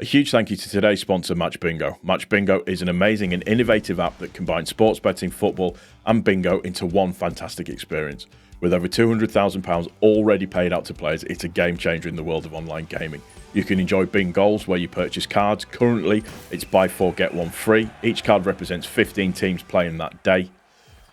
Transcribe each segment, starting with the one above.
A huge thank you to today's sponsor, Match Bingo. Match Bingo is an amazing and innovative app that combines sports betting, football and bingo into one fantastic experience. With over £200,000 already paid out to players, it's a game changer in the world of online gaming. You can enjoy Bing Goals where you purchase cards. Currently, it's buy 4, get 1 free. Each card represents 15 teams playing that day.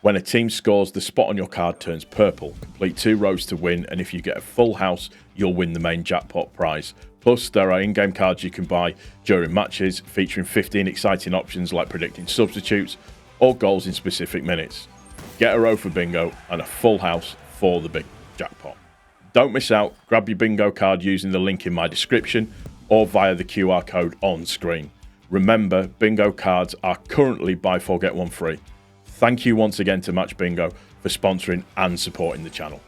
When a team scores, the spot on your card turns purple. Complete 2 rows to win, and if you get a full house, you'll win the main jackpot prize. Plus, there are in-game cards you can buy during matches, featuring 15 exciting options like predicting substitutes or goals in specific minutes. Get a row for bingo and a full house for the big jackpot. Don't miss out. Grab your bingo card using the link in my description or via the QR code on screen. Remember, bingo cards are currently buy 4, get 1 free. Thank you once again to Match Bingo for sponsoring and supporting the channel.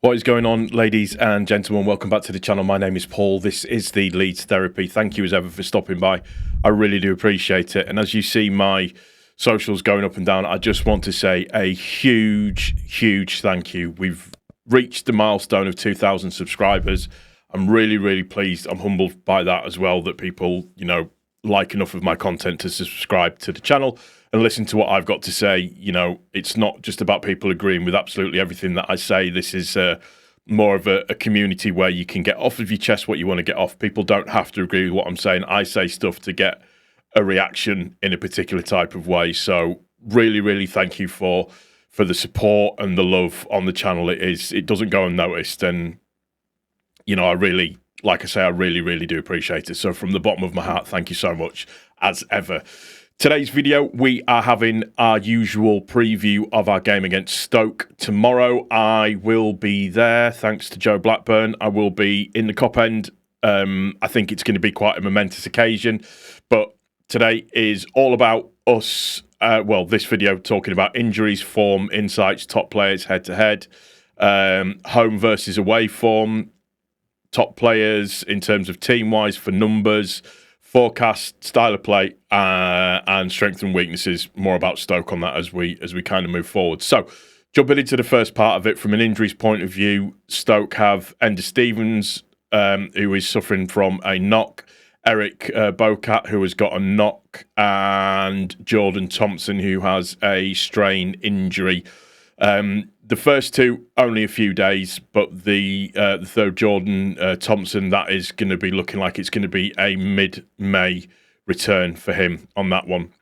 What is going on, ladies and gentlemen? Welcome back to the channel. My name is Paul. This is the Leeds Therapy. Thank you as ever for stopping by. I really do appreciate it. And as you see my socials going up and down, I just want to say a huge thank you. We've reached the milestone of 2,000 subscribers. I'm really pleased. I'm humbled by that as well, that people, like enough of my content to subscribe to the channel and listen to what I've got to say. It's not just about people agreeing with absolutely everything that I say. This is more of a community where you can get off of your chest what you want to get off. People don't have to agree with what I'm saying. I say stuff to get a reaction in a particular type of way. So really thank you for the support and the love on the channel. It doesn't go unnoticed, and I really do appreciate it. So from the bottom of my heart, thank you so much as ever. Today's video, we are having our usual preview of our game against Stoke. Tomorrow, I will be there, thanks to Joe Blackburn. I will be in the Cop End. I think it's going to be quite a momentous occasion. But today is all about us. This video talking about injuries, form, insights, top players head-to-head, home versus away form, top players in terms of team-wise for numbers, forecast, style of play, and strengths and weaknesses. More about Stoke on that as we kind of move forward. So, jumping into the first part of it, from an injuries point of view, Stoke have Ender Stevens, who is suffering from a knock, Eric Bocat, who has got a knock, and Jordan Thompson, who has a strain injury. The first two, only a few days, but the third, Jordan Thompson, that is going to be looking like it's going to be a mid-May return for him on that one.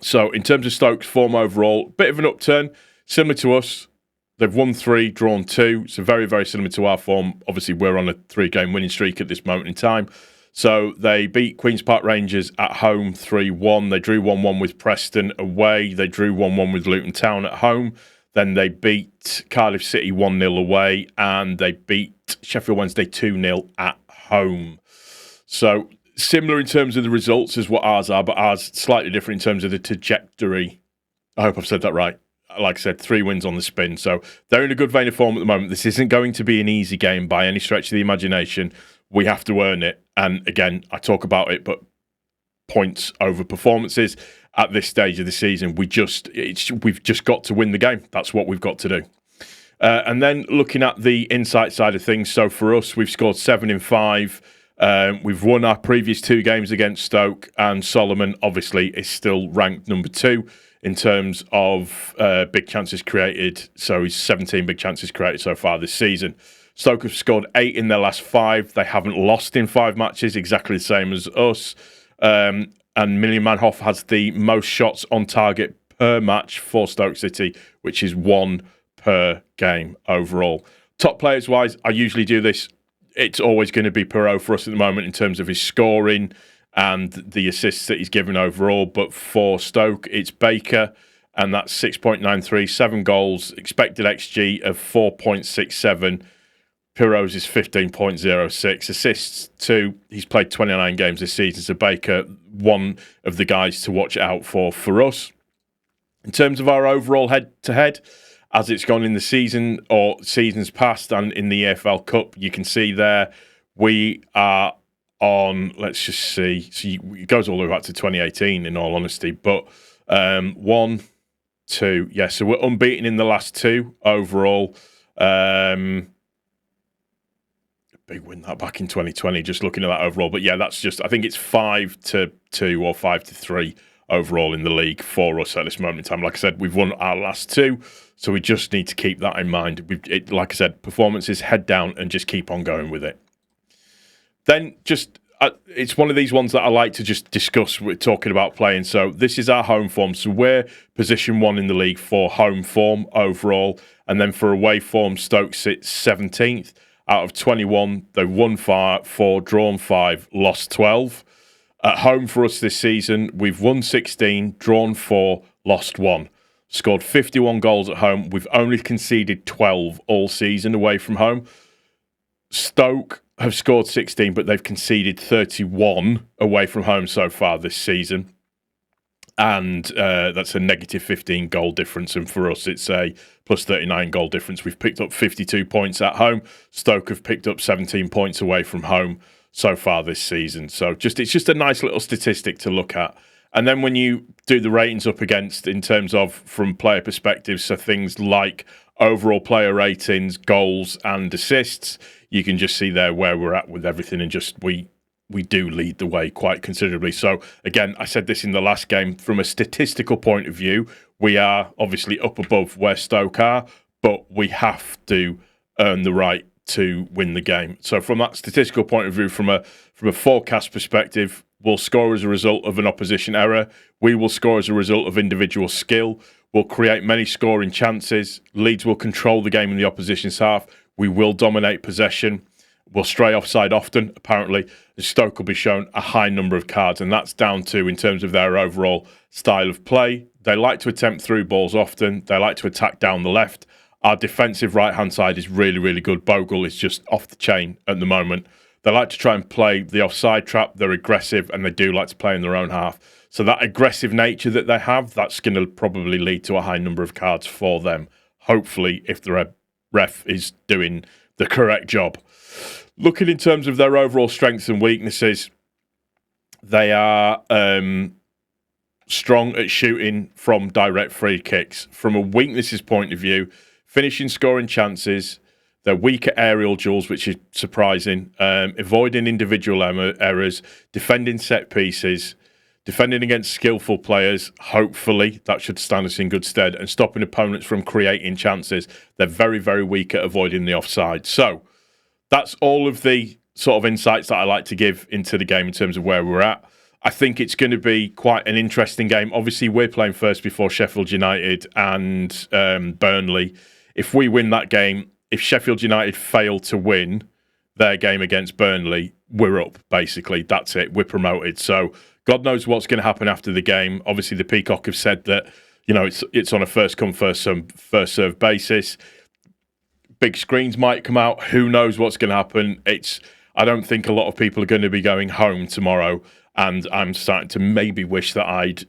So in terms of Stoke's form overall, bit of an upturn, similar to us. They've won 3, drawn 2, so very similar to our form. Obviously, we're on a 3-game winning streak at this moment in time. So they beat Queen's Park Rangers at home 3-1. They drew 1-1 with Preston away. They drew 1-1 with Luton Town at home. Then they beat Cardiff City 1-0 away, and they beat Sheffield Wednesday 2-0 at home. So similar in terms of the results as what ours are, but ours slightly different in terms of the trajectory. I hope I've said that right. Like I said, 3 wins on the spin. So they're in a good vein of form at the moment. This isn't going to be an easy game by any stretch of the imagination. We have to earn it. And again, I talk about it, but points over performances at this stage of the season, we've just got to win the game. That's what we've got to do. And then looking at the insight side of things, so for us, we've scored 7 in 5. We've won our previous 2 games against Stoke, and Solomon obviously is still ranked number 2 in terms of big chances created. So he's 17 big chances created so far this season. Stoke have scored 8 in their last 5. They haven't lost in 5 matches, exactly the same as us. And Miljan Manhoff has the most shots on target per match for Stoke City, which is 1 per game overall. Top players wise, I usually do this. It's always going to be Perot for us at the moment in terms of his scoring and the assists that he's given overall. But for Stoke, it's Baker, and that's 6.93, 7 goals, expected XG of 4.67. Pirot's is 15.06. Assists 2. He's played 29 games this season, so Baker, one of the guys to watch out for us. In terms of our overall head-to-head, as it's gone in the season or seasons past and in the EFL Cup, you can see there we are on, let's just see. So it goes all the way back to 2018, in all honesty. But 1, 2, yeah. So we're unbeaten in the last 2 overall. Big win that back in 2020. Just looking at that overall, but yeah, that's just. I think it's 5-2 or 5-3 overall in the league for us at this moment in time. Like I said, we've won our last 2, so we just need to keep that in mind. Like I said, performances, head down, and just keep on going with it. Then it's one of these ones that I like to just discuss with talking about playing. So this is our home form. So we're position 1 in the league for home form overall, and then for away form, Stoke sits 17th out of 21. They've won 4, drawn 5, lost 12. At home for us this season, we've won 16, drawn 4, lost 1. Scored 51 goals at home. We've only conceded 12 all season away from home. Stoke have scored 16, but they've conceded 31 away from home so far this season. And that's a negative 15 goal difference. And for us, it's a plus 39 goal difference. We've picked up 52 points at home. Stoke have picked up 17 points away from home so far this season. So it's just a nice little statistic to look at. And then when you do the ratings up against, in terms of from player perspectives, so things like overall player ratings, goals and assists, you can just see there where we're at with everything, and just we do lead the way quite considerably. So again, I said this in the last game, from a statistical point of view, we are obviously up above where Stoke are, but we have to earn the right to win the game. So from that statistical point of view, from a forecast perspective, we'll score as a result of an opposition error. We will score as a result of individual skill. We'll create many scoring chances. Leeds will control the game in the opposition's half. We will dominate possession. We'll stray offside often, apparently. Stoke will be shown a high number of cards, and that's down to, in terms of their overall style of play, they like to attempt through balls often. They like to attack down the left. Our defensive right-hand side is really, really good. Bogle is just off the chain at the moment. They like to try and play the offside trap. They're aggressive, and they do like to play in their own half. So that aggressive nature that they have, that's going to probably lead to a high number of cards for them, hopefully, if the ref is doing the correct job. Looking in terms of their overall strengths and weaknesses, they are strong at shooting from direct free kicks. From a weaknesses point of view, finishing scoring chances, they're weak at aerial duels, which is surprising, avoiding individual errors, defending set pieces, defending against skillful players, hopefully that should stand us in good stead, and stopping opponents from creating chances. They're very, very weak at avoiding the offside. So that's all of the sort of insights that I like to give into the game in terms of where we're at. I think it's going to be quite an interesting game. Obviously, we're playing first before Sheffield United and Burnley. If we win that game, if Sheffield United fail to win their game against Burnley, we're up, basically. That's it. We're promoted. So God knows what's going to happen after the game. Obviously, the Peacock have said that, you know, it's on a first-come, first-served basis. Big screens might come out. Who knows what's going to happen? I don't think a lot of people are going to be going home tomorrow, and I'm starting to maybe wish that I'd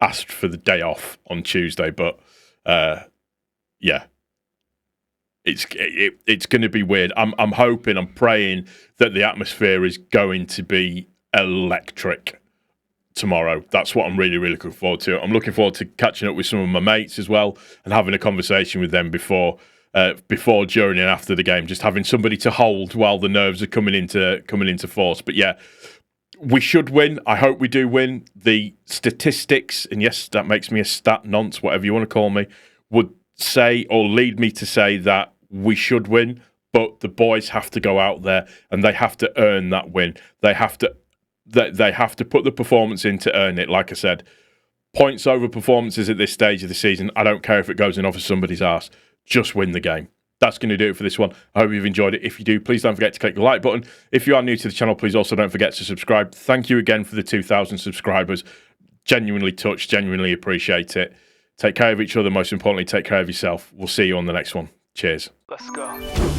asked for the day off on Tuesday. But yeah, it's going to be weird. I'm hoping, I'm praying that the atmosphere is going to be electric tomorrow. That's what I'm really, really looking forward to. I'm looking forward to catching up with some of my mates as well and having a conversation with them before, during, and after the game. Just having somebody to hold while the nerves are coming into force. But yeah, we should win. I hope we do win. The statistics, and yes, that makes me a stat nonce, whatever you want to call me, would say or lead me to say that we should win. But the boys have to go out there and they have to earn that win. They have to put the performance in to earn it. Like I said, points over performances at this stage of the season. I don't care if it goes in off of somebody's arse. Just win the game. That's going to do it for this one. I hope you've enjoyed it. If you do, please don't forget to click the like button. If you are new to the channel, please also don't forget to subscribe. Thank you again for the 2,000 subscribers. Genuinely touched, genuinely appreciate it. Take care of each other. Most importantly, take care of yourself. We'll see you on the next one. Cheers. Let's go.